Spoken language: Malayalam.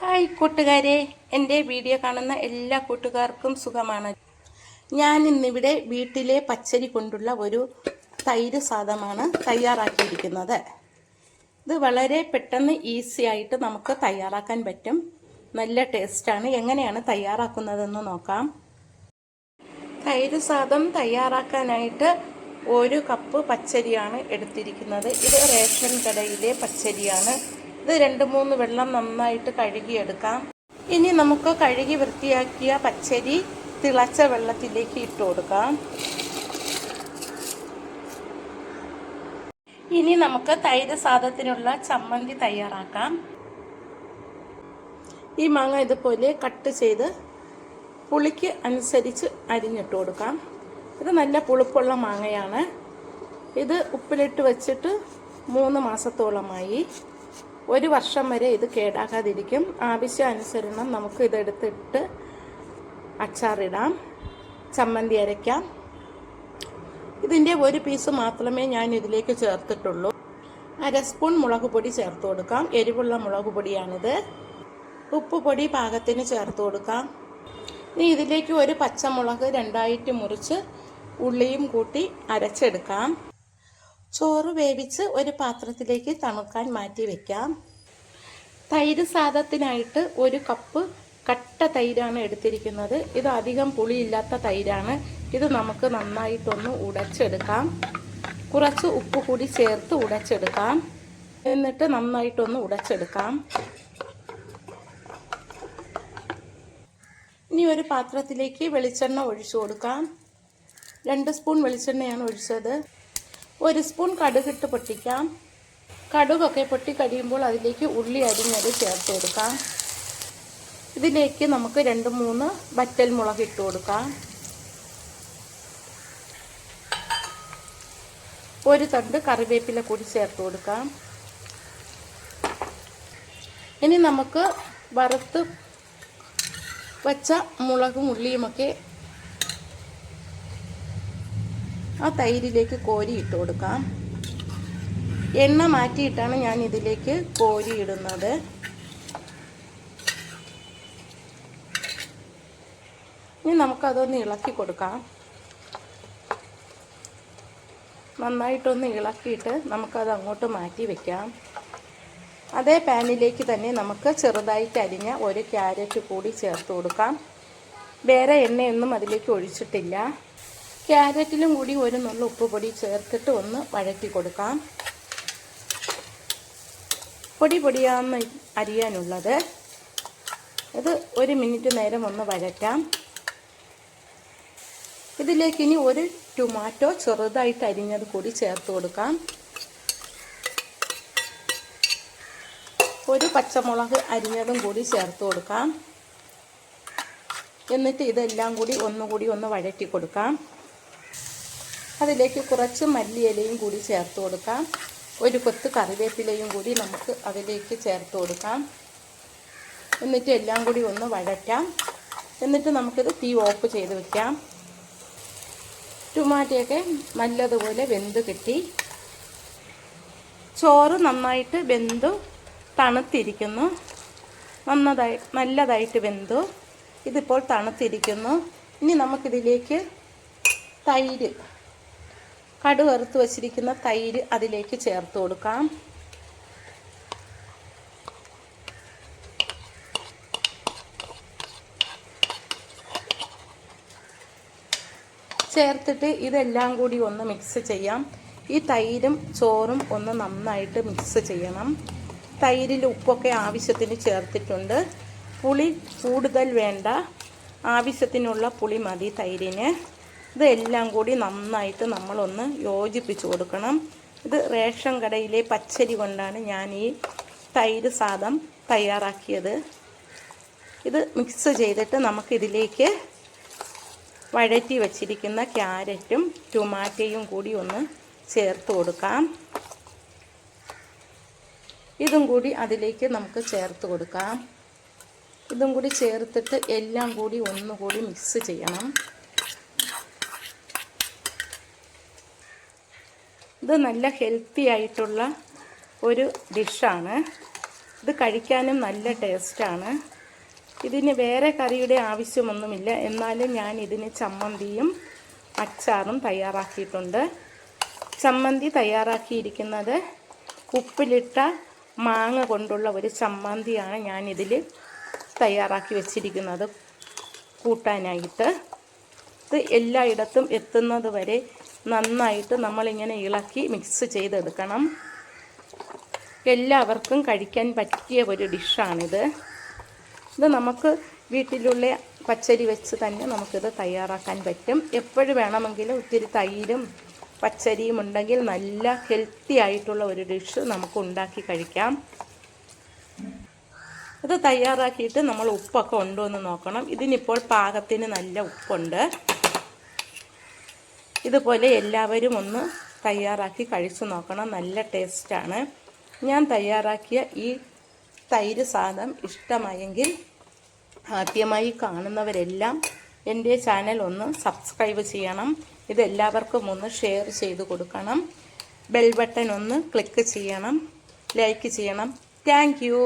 ഹായ് കൂട്ടുകാരെ, എൻ്റെ വീഡിയോ കാണുന്ന എല്ലാ കൂട്ടുകാർക്കും സുഖമാണ്. ഞാൻ ഇന്നിവിടെ വീട്ടിലെ പച്ചരി കൊണ്ടുള്ള ഒരു തൈര് സാദമാണ് തയ്യാറാക്കിയിരിക്കുന്നത്. ഇത് വളരെ പെട്ടെന്ന് ഈസി ആയിട്ട് നമുക്ക് തയ്യാറാക്കാൻ പറ്റും. നല്ല ടേസ്റ്റാണ്. എങ്ങനെയാണ് തയ്യാറാക്കുന്നതെന്ന് നോക്കാം. തൈര് സാദം തയ്യാറാക്കാനായിട്ട് 1 കപ്പ് പച്ചരിയാണ് എടുത്തിരിക്കുന്നത്. ഇത് റേഷൻ കടയിലെ പച്ചരിയാണ്. ഇത് 2-3 വെള്ളം നന്നായിട്ട് കഴുകിയെടുക്കാം. ഇനി നമുക്ക് കഴുകി വൃത്തിയാക്കിയ പച്ചരി തിളച്ച വെള്ളത്തിലേക്ക് ഇട്ട് കൊടുക്കാം. ഇനി നമുക്ക് തൈര് സാദത്തിനുള്ള ചമ്മന്തി തയ്യാറാക്കാം. ഈ മാങ്ങ ഇതുപോലെ കട്ട് ചെയ്ത് പുളിക്ക് അനുസരിച്ച് അരിഞ്ഞിട്ട് കൊടുക്കാം. ഇത് നല്ല പുളിപ്പുള്ള മാങ്ങയാണ്. ഇത് ഉപ്പിലിട്ട് വെച്ചിട്ട് 3 മാസത്തോളമായി. 1 വർഷം വരെ ഇത് കേടാകാതിരിക്കും. ആവശ്യാനുസരണം നമുക്ക് ഇതെടുത്തിട്ട് അച്ചാറിടാം, ചമ്മന്തി അരയ്ക്കാം. ഇതിൻ്റെ 1 പീസ് മാത്രമേ ഞാൻ ഇതിലേക്ക് ചേർത്തിട്ടുള്ളൂ. 1/2 സ്പൂൺ മുളക് പൊടി ചേർത്ത് കൊടുക്കാം. എരിവുള്ള മുളക് പൊടിയാണിത്. ഉപ്പ് പൊടി പാകത്തിന് ചേർത്ത് കൊടുക്കാം. ഇനി ഇതിലേക്ക് 1 പച്ചമുളക് 2ആയിട്ട് മുറിച്ച് ഉള്ളിയും കൂട്ടി അരച്ചെടുക്കാം. ചോറ് വേവിച്ച് ഒരു പാത്രത്തിലേക്ക് തണുക്കാൻ മാറ്റി വയ്ക്കാം. തൈര് സാദത്തിനായിട്ട് 1 കപ്പ് കട്ട തൈരാണ് എടുത്തിരിക്കുന്നത്. ഇത് അധികം പുളിയില്ലാത്ത തൈരാണ്. ഇത് നമുക്ക് നന്നായിട്ടൊന്ന് ഉടച്ചെടുക്കാം. കുറച്ച് ഉപ്പ് കൂടി ചേർത്ത് ഉടച്ചെടുക്കാം. എന്നിട്ട് നന്നായിട്ടൊന്ന് ഉടച്ചെടുക്കാം. ഇനി ഒരു പാത്രത്തിലേക്ക് വെളിച്ചെണ്ണ ഒഴിച്ചു കൊടുക്കാം. 2 സ്പൂൺ വെളിച്ചെണ്ണയാണ് ഒഴിച്ചത്. 1 സ്പൂൺ കടുകിട്ട് പൊട്ടിക്കാം. കടുകൊക്കെ പൊട്ടിക്കഴിയുമ്പോൾ അതിലേക്ക് ഉള്ളി അരിഞ്ഞത് ചേർത്ത് കൊടുക്കാം. ഇതിലേക്ക് നമുക്ക് 2-3 വറ്റൽ മുളക് ഇട്ട് കൊടുക്കാം. 1 തണ്ട് കറിവേപ്പില കൂടി ചേർത്ത് കൊടുക്കാം. ഇനി നമുക്ക് വറുത്ത് വച്ച മുളകും ഉള്ളിയുമൊക്കെ ആ തൈരിലേക്ക് കോരി ഇട്ട് കൊടുക്കാം. എണ്ണ മാറ്റിയിട്ടാണ് ഞാൻ ഇതിലേക്ക് കോരി ഇടുന്നത്. ഇനി നമുക്കതൊന്ന് ഇളക്കി കൊടുക്കാം. നന്നായിട്ടൊന്ന് ഇളക്കിയിട്ട് നമുക്കത് അങ്ങോട്ട് മാറ്റി വയ്ക്കാം. അതേ പാനിലേക്ക് തന്നെ നമുക്ക് ചെറുതായിട്ട് അരിഞ്ഞ 1 ക്യാരറ്റ് കൂടി ചേർത്ത് കൊടുക്കാം. വേറെ എണ്ണയൊന്നും അതിലേക്ക് ഒഴിച്ചിട്ടില്ല. ക്യാരറ്റിലും കൂടി 1 നുള്ളു ഉപ്പ് പൊടി ചേർത്തിട്ട് ഒന്ന് വഴറ്റി കൊടുക്കാം. പൊടിയാന്ന് അരിയാനുള്ളത്. ഇത് 1 മിനിറ്റ് നേരം ഒന്ന് വഴറ്റാം. ഇതിലേക്ക് ഇനി 1 ടൊമാറ്റോ ചെറുതായിട്ട് അരിഞ്ഞത് കൂടി ചേർത്ത് കൊടുക്കാം. 1 പച്ചമുളക് അരിഞ്ഞതും കൂടി ചേർത്ത് കൊടുക്കാം. എന്നിട്ട് ഇതെല്ലാം കൂടി ഒന്നുകൂടി ഒന്ന് വഴറ്റി കൊടുക്കാം. അതിലേക്ക് കുറച്ച് മല്ലിയിലയും കൂടി ചേർത്ത് കൊടുക്കാം. 1 കൊത്ത് കറിവേപ്പിലയും കൂടി നമുക്ക് അതിലേക്ക് ചേർത്ത് കൊടുക്കാം. എന്നിട്ട് എല്ലാം കൂടി ഒന്ന് വഴറ്റാം. എന്നിട്ട് നമുക്കിത് തീ ഓഫ് ചെയ്ത് വയ്ക്കാം. ടൊമാറ്റോയൊക്കെ നല്ലതുപോലെ വെന്ത് കിട്ടി. ചോറ് നന്നായിട്ട് വെന്തു തണുത്തിരിക്കുന്നു. നല്ലതായിട്ട് വെന്തു. ഇതിപ്പോൾ തണുത്തിരിക്കുന്നു. ഇനി നമുക്കിതിലേക്ക് തൈര്, കടുക് വറുത്ത് വച്ചിരിക്കുന്ന തൈര് അതിലേക്ക് ചേർത്ത് കൊടുക്കാം. ചേർത്തിട്ട് ഇതെല്ലാം കൂടി ഒന്ന് മിക്സ് ചെയ്യാം. ഈ തൈരും ചോറും ഒന്ന് നന്നായിട്ട് മിക്സ് ചെയ്യണം. തൈരിൽ ഉപ്പൊക്കെ ആവശ്യത്തിന് ചേർത്തിട്ടുണ്ട്. പുളി കൂടുതൽ വേണ്ട, ആവശ്യത്തിനുള്ള പുളി മതി തൈരിന്. ഇതെല്ലാം കൂടി നന്നായിട്ട് നമ്മളൊന്ന് യോജിപ്പിച്ച് കൊടുക്കണം. ഇത് റേഷൻ കടയിലെ പച്ചരി കൊണ്ടാണ് ഞാൻ ഈ തൈര് സാദം തയ്യാറാക്കിയത്. ഇത് മിക്സ് ചെയ്തിട്ട് നമുക്കിതിലേക്ക് വഴറ്റി വച്ചിരിക്കുന്ന ക്യാരറ്റും ടൊമാറ്റോയും കൂടി ഒന്ന് ചേർത്ത് കൊടുക്കാം. ഇതും കൂടി അതിലേക്ക് നമുക്ക് ചേർത്ത് കൊടുക്കാം. ഇതും കൂടി ചേർത്തിട്ട് എല്ലാം കൂടി ഒന്നുകൂടി മിക്സ് ചെയ്യണം. ഇത് നല്ല ഹെൽത്തി ആയിട്ടുള്ള ഒരു ഡിഷാണ്. ഇത് കഴിക്കാനും നല്ല ടേസ്റ്റാണ്. ഇതിന് വേറെ കറിയുടെ ആവശ്യമൊന്നുമില്ല. എന്നാലും ഞാൻ ഇതിന് ചമ്മന്തിയും അച്ചാറും തയ്യാറാക്കിയിട്ടുണ്ട്. ചമ്മന്തി തയ്യാറാക്കിയിരിക്കുന്നത് ഉപ്പിലിട്ട മാങ്ങ കൊണ്ടുള്ള ഒരു ചമ്മന്തിയാണ് ഞാനിതിൽ തയ്യാറാക്കി വെച്ചിരിക്കുന്നത് കൂട്ടാനായിട്ട്. ഇത് എല്ലായിടത്തും എത്തുന്നത് വരെ നന്നായിട്ട് നമ്മളിങ്ങനെ ഇളക്കി മിക്സ് ചെയ്തെടുക്കണം. എല്ലാവർക്കും കഴിക്കാൻ പറ്റിയ ഒരു ഡിഷാണിത്. ഇത് നമുക്ക് വീട്ടിലുള്ള പച്ചരി വെച്ച് തന്നെ നമുക്കിത് തയ്യാറാക്കാൻ പറ്റും. എപ്പോഴും വേണമെങ്കിലും ഇത്തിരി തൈരും പച്ചരിയും ഉണ്ടെങ്കിൽ നല്ല ഹെൽത്തി ആയിട്ടുള്ള ഒരു ഡിഷ് നമുക്ക് ഉണ്ടാക്കി കഴിക്കാം. ഇത് തയ്യാറാക്കിയിട്ട് നമ്മൾ ഉപ്പൊക്കെ ഉണ്ടോ എന്ന് നോക്കണം. ഇതിനിപ്പോൾ പാകത്തിന് നല്ല ഉപ്പുണ്ട്. ഇതുപോലെ എല്ലാവരും ഒന്ന് തയ്യാറാക്കി കഴിച്ചു നോക്കണം. നല്ല ടേസ്റ്റാണ്. ഞാൻ തയ്യാറാക്കിയ ഈ തൈര് സാദം ഇഷ്ടമായെങ്കിൽ ആദ്യമായി കാണുന്നവരെല്ലാം എൻ്റെ ചാനൽ ഒന്ന് സബ്സ്ക്രൈബ് ചെയ്യണം. ഇതെല്ലാവർക്കും ഒന്ന് ഷെയർ ചെയ്ത് കൊടുക്കണം. ബെൽ ബട്ടൺ ഒന്ന് ക്ലിക്ക് ചെയ്യണം, ലൈക്ക് ചെയ്യണം. Thank you.